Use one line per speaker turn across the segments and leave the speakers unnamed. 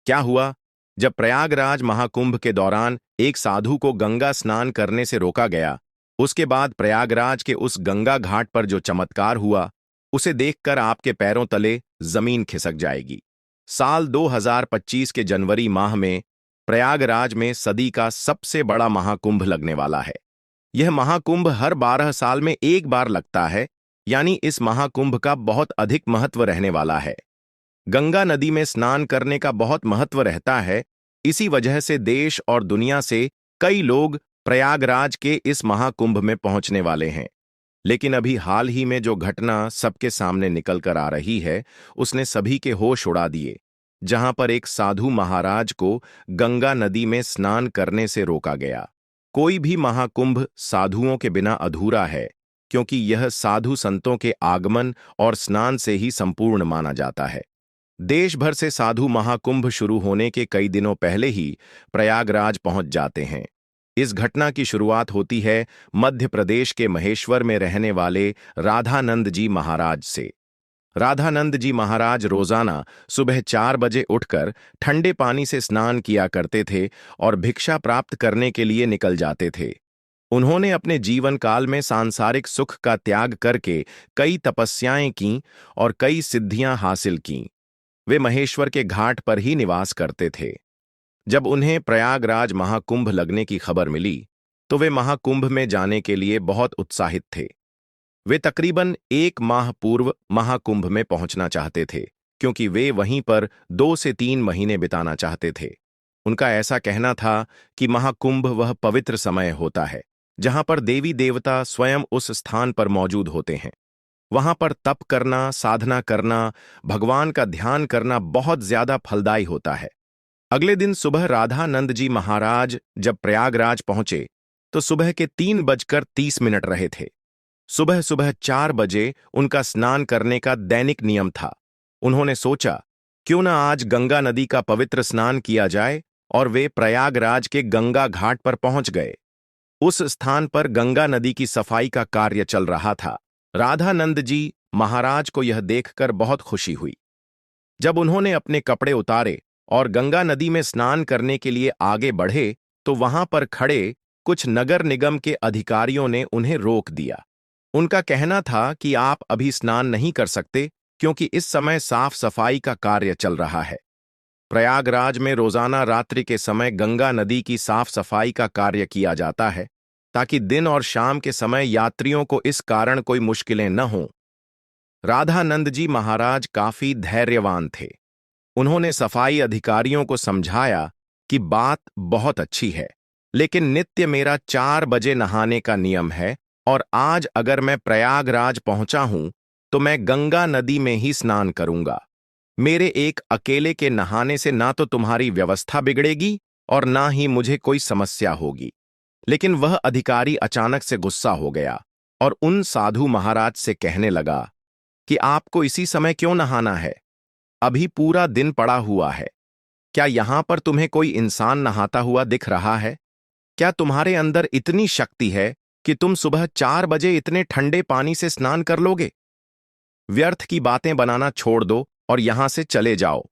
क्या हुआ? जब प्रयागराज महाकुंभ के दौरान एक साधु को गंगा स्नान करने से रोका गया, उसके बाद प्रयागराज के उस गंगा घाट पर जो चमत्कार हुआ, उसे देखकर आपके पैरों तले जमीन खिसक जाएगी। साल 2025 के जनवरी माह में प्रयागराज में सदी का सबसे बड़ा महाकुंभ लगने वाला है। यह महाकुंभ हर 12 साल में एक बार लगता है, यानी इस महाकुंभ का बहुत अधिक महत्व रहने वाला है। गंगा नदी में स्नान करने का बहुत महत्व रहता है। इसी वजह से देश और दुनिया से कई लोग प्रयागराज के इस महाकुंभ में पहुंचने वाले हैं। लेकिन अभी हाल ही में जो घटना सबके सामने निकल कर आ रही है, उसने सभी के होश उड़ा दिए। जहां पर एक साधु महाराज को गंगा नदी में स्नान करने से रोका गया। कोई भी महाकुंभ साधुओं के बिना अधूरा है, क्योंकि यह साधु संतों के आगमन और स्नान से ही संपूर्ण माना जाता है। देश भर से साधु महाकुंभ शुरू होने के कई दिनों पहले ही प्रयागराज पहुंच जाते हैं। इस घटना की शुरुआत होती है मध्य प्रदेश के महेश्वर में रहने वाले राधानंद जी महाराज से। राधानंद जी महाराज रोजाना सुबह 4 बजे उठकर ठंडे पानी से स्नान किया करते थे और भिक्षा प्राप्त करने के लिए निकल जाते थे। उन्होंने अपने जीवन काल में सांसारिक सुख का त्याग करके कई तपस्याएं की और कई सिद्धियां हासिल कीं। वे महेश्वर के घाट पर ही निवास करते थे। जब उन्हें प्रयागराज महाकुंभ लगने की खबर मिली, तो वे महाकुंभ में जाने के लिए बहुत उत्साहित थे। वे तकरीबन 1 माह पूर्व महाकुंभ में पहुंचना चाहते थे, क्योंकि वे वहीं पर 2 से 3 महीने बिताना चाहते थे। उनका ऐसा कहना था कि महाकुंभ वह पवित्र समय होता है जहां पर देवी देवता स्वयं उस स्थान पर मौजूद होते हैं। वहां पर तप करना, साधना करना, भगवान का ध्यान करना बहुत ज्यादा फलदायी होता है। अगले दिन सुबह राधानंद जी महाराज जब प्रयागराज पहुंचे, तो सुबह के 3:30 रहे थे। सुबह सुबह 4 बजे उनका स्नान करने का दैनिक नियम था। उन्होंने सोचा, क्यों न आज गंगा नदी का पवित्र स्नान किया जाए, और वे प्रयागराज के गंगा घाट पर पहुंच गए। उस स्थान पर गंगा नदी की सफाई का कार्य चल रहा था। राधानंद जी महाराज को यह देखकर बहुत खुशी हुई। जब उन्होंने अपने कपड़े उतारे और गंगा नदी में स्नान करने के लिए आगे बढ़े, तो वहां पर खड़े कुछ नगर निगम के अधिकारियों ने उन्हें रोक दिया। उनका कहना था कि आप अभी स्नान नहीं कर सकते, क्योंकि इस समय साफ सफाई का कार्य चल रहा है। प्रयागराज में रोजाना रात्रि के समय गंगा नदी की साफ सफाई का कार्य किया जाता है, ताकि दिन और शाम के समय यात्रियों को इस कारण कोई मुश्किलें न हों। राधानंद जी महाराज काफी धैर्यवान थे। उन्होंने सफाई अधिकारियों को समझाया कि बात बहुत अच्छी है, लेकिन नित्य मेरा 4 बजे नहाने का नियम है, और आज अगर मैं प्रयागराज पहुंचा हूं, तो मैं गंगा नदी में ही स्नान करूंगा। मेरे एक अकेले के नहाने से ना तो तुम्हारी व्यवस्था बिगड़ेगी और ना ही मुझे कोई समस्या होगी। लेकिन वह अधिकारी अचानक से गुस्सा हो गया और उन साधु महाराज से कहने लगा कि आपको इसी समय क्यों नहाना है? अभी पूरा दिन पड़ा हुआ है। क्या यहां पर तुम्हें कोई इंसान नहाता हुआ दिख रहा है? क्या तुम्हारे अंदर इतनी शक्ति है कि तुम सुबह 4 बजे इतने ठंडे पानी से स्नान कर लोगे? व्यर्थ की बातें बनाना छोड़ दो और यहां से चले जाओ।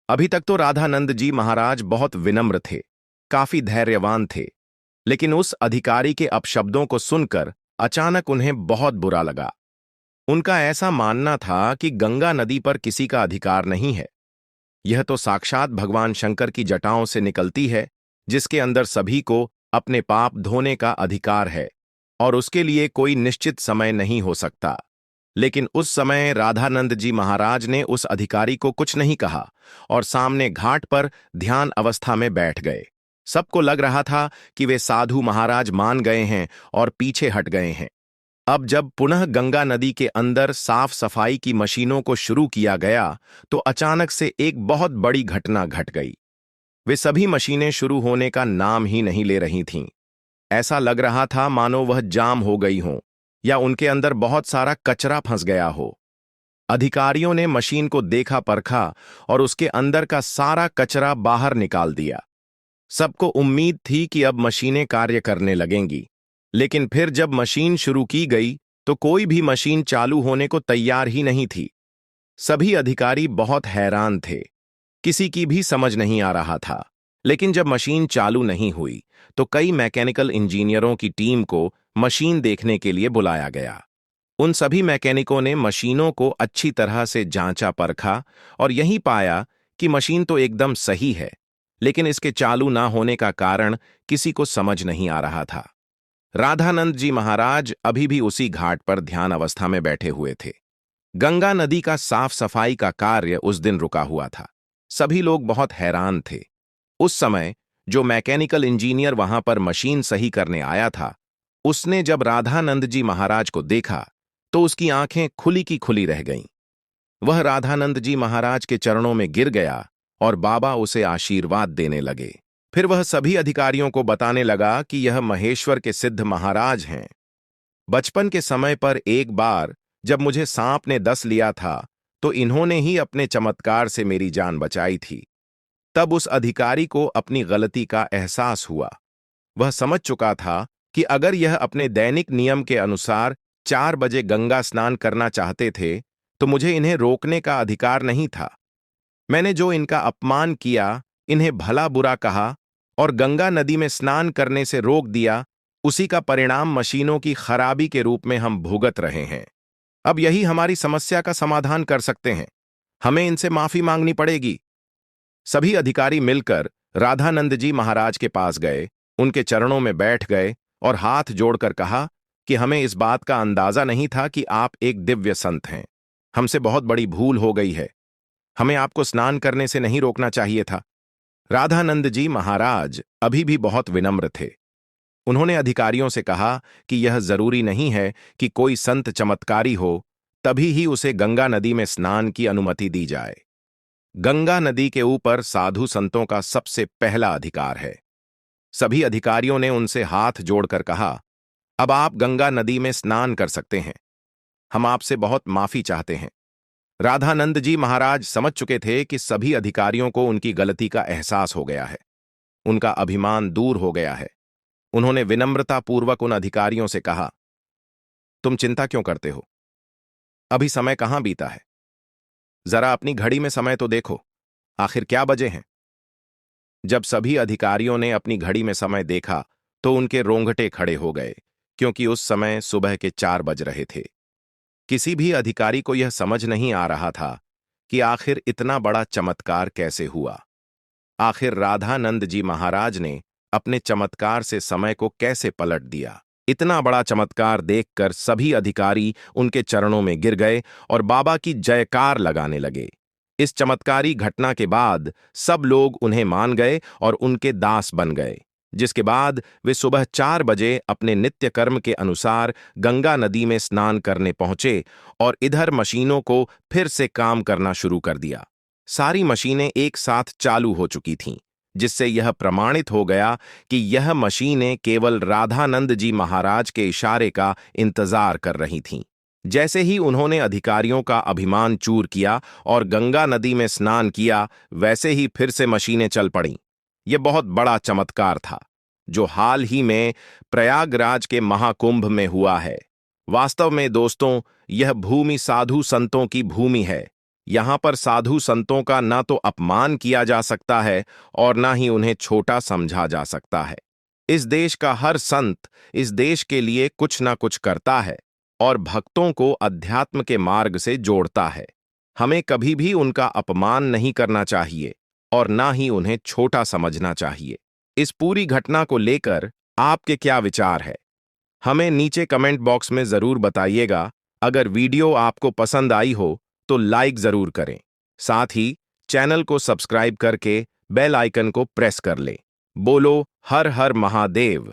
अभी तक तो राधानंद जी महाराज बहुत विनम्र थे, काफी धैर्यवान थे, लेकिन उस अधिकारी के अपशब्दों को सुनकर अचानक उन्हें बहुत बुरा लगा। उनका ऐसा मानना था कि गंगा नदी पर किसी का अधिकार नहीं है। यह तो साक्षात भगवान शंकर की जटाओं से निकलती है, जिसके अंदर सभी को अपने पाप धोने का अधिकार है, और उसके लिए कोई निश्चित समय नहीं हो सकता। लेकिन उस समय राधानंद जी महाराज ने उस अधिकारी को कुछ नहीं कहा और सामने घाट पर ध्यान अवस्था में बैठ गए। सबको लग रहा था कि वे साधु महाराज मान गए हैं और पीछे हट गए हैं। अब जब पुनः गंगा नदी के अंदर साफ सफाई की मशीनों को शुरू किया गया, तो अचानक से एक बहुत बड़ी घटना घट गई। वे सभी मशीनें शुरू होने का नाम ही नहीं ले रही थीं। ऐसा लग रहा था मानो वह जाम हो गई हों या उनके अंदर बहुत सारा कचरा फंस गया हो। अधिकारियों ने मशीन को देखा परखा और उसके अंदर का सारा कचरा बाहर निकाल दिया। सबको उम्मीद थी कि अब मशीनें कार्य करने लगेंगी, लेकिन फिर जब मशीन शुरू की गई तो कोई भी मशीन चालू होने को तैयार ही नहीं थी। सभी अधिकारी बहुत हैरान थे। किसी की भी समझ नहीं आ रहा था। लेकिन जब मशीन चालू नहीं हुई तो कई मैकेनिकल इंजीनियरों की टीम को मशीन देखने के लिए बुलाया गया। उन सभी मैकेनिकों ने मशीनों को अच्छी तरह से जांचा परखा और यही पाया कि मशीन तो एकदम सही है, लेकिन इसके चालू ना होने का कारण किसी को समझ नहीं आ रहा था। राधानंद जी महाराज अभी भी उसी घाट पर ध्यान अवस्था में बैठे हुए थे। गंगा नदी का साफ सफाई का कार्य उस दिन रुका हुआ था। सभी लोग बहुत हैरान थे। उस समय जो मैकेनिकल इंजीनियर वहां पर मशीन सही करने आया था, उसने जब राधानंद जी महाराज को देखा तो उसकी आंखें खुली की खुली रह गईं। वह राधानंद जी महाराज के चरणों में गिर गया और बाबा उसे आशीर्वाद देने लगे। फिर वह सभी अधिकारियों को बताने लगा कि यह महेश्वर के सिद्ध महाराज हैं। बचपन के समय पर एक बार जब मुझे सांप ने डस लिया था तो इन्होंने ही अपने चमत्कार से मेरी जान बचाई थी। तब उस अधिकारी को अपनी गलती का एहसास हुआ। वह समझ चुका था कि अगर यह अपने दैनिक नियम के अनुसार 4 बजे गंगा स्नान करना चाहते थे तो मुझे इन्हें रोकने का अधिकार नहीं था। मैंने जो इनका अपमान किया, इन्हें भला बुरा कहा और गंगा नदी में स्नान करने से रोक दिया, उसी का परिणाम मशीनों की खराबी के रूप में हम भुगत रहे हैं। अब यही हमारी समस्या का समाधान कर सकते हैं। हमें इनसे माफी मांगनी पड़ेगी। सभी अधिकारी मिलकर राधानंद जी महाराज के पास गए, उनके चरणों में बैठ गए और हाथ जोड़कर कहा कि हमें इस बात का अंदाजा नहीं था कि आप एक दिव्य संत हैं। हमसे बहुत बड़ी भूल हो गई है। हमें आपको स्नान करने से नहीं रोकना चाहिए था। राधानंद जी महाराज अभी भी बहुत विनम्र थे। उन्होंने अधिकारियों से कहा कि यह जरूरी नहीं है कि कोई संत चमत्कारी हो तभी ही उसे गंगा नदी में स्नान की अनुमति दी जाए। गंगा नदी के ऊपर साधु संतों का सबसे पहला अधिकार है। सभी अधिकारियों ने उनसे हाथ जोड़कर कहा, अब आप गंगा नदी में स्नान कर सकते हैं। हम आपसे बहुत माफी चाहते हैं। राधानंद जी महाराज समझ चुके थे कि सभी अधिकारियों को उनकी गलती का एहसास हो गया है। उनका अभिमान दूर हो गया है। उन्होंने विनम्रतापूर्वक उन अधिकारियों से कहा, तुम चिंता क्यों करते हो? अभी समय कहां बीता है? जरा अपनी घड़ी में समय तो देखो, आखिर क्या बजे हैं? जब सभी अधिकारियों ने अपनी घड़ी में समय देखा तो उनके रोंगटे खड़े हो गए, क्योंकि उस समय सुबह के 4 बज रहे थे। किसी भी अधिकारी को यह समझ नहीं आ रहा था कि आखिर इतना बड़ा चमत्कार कैसे हुआ। आखिर राधानंद जी महाराज ने अपने चमत्कार से समय को कैसे पलट दिया। इतना बड़ा चमत्कार देखकर सभी अधिकारी उनके चरणों में गिर गए और बाबा की जयकार लगाने लगे। इस चमत्कारी घटना के बाद सब लोग उन्हें मान गए और उनके दास बन गए, जिसके बाद वे सुबह 4 बजे अपने नित्य कर्म के अनुसार गंगा नदी में स्नान करने पहुंचे और इधर मशीनों को फिर से काम करना शुरू कर दिया। सारी मशीनें एक साथ चालू हो चुकी थीं, जिससे यह प्रमाणित हो गया कि यह मशीनें केवल राधानंद जी महाराज के इशारे का इंतजार कर रही थीं। जैसे ही उन्होंने अधिकारियों का अभिमान चूर किया और गंगा नदी में स्नान किया, वैसे ही फिर से मशीनें चल पड़ीं। यह बहुत बड़ा चमत्कार था, जो हाल ही में प्रयागराज के महाकुंभ में हुआ है। वास्तव में दोस्तों, यह भूमि साधु संतों की भूमि है। यहां पर साधु संतों का ना तो अपमान किया जा सकता है और ना ही उन्हें छोटा समझा जा सकता है। इस देश का हर संत इस देश के लिए कुछ ना कुछ करता है और भक्तों को अध्यात्म के मार्ग से जोड़ता है। हमें कभी भी उनका अपमान नहीं करना चाहिए और ना ही उन्हें छोटा समझना चाहिए। इस पूरी घटना को लेकर आपके क्या विचार है? हमें नीचे कमेंट बॉक्स में जरूर बताइएगा। अगर वीडियो आपको पसंद आई हो तो लाइक जरूर करें। साथ ही चैनल को सब्सक्राइब करके बेल आइकन को प्रेस कर लें। बोलो हर हर महादेव।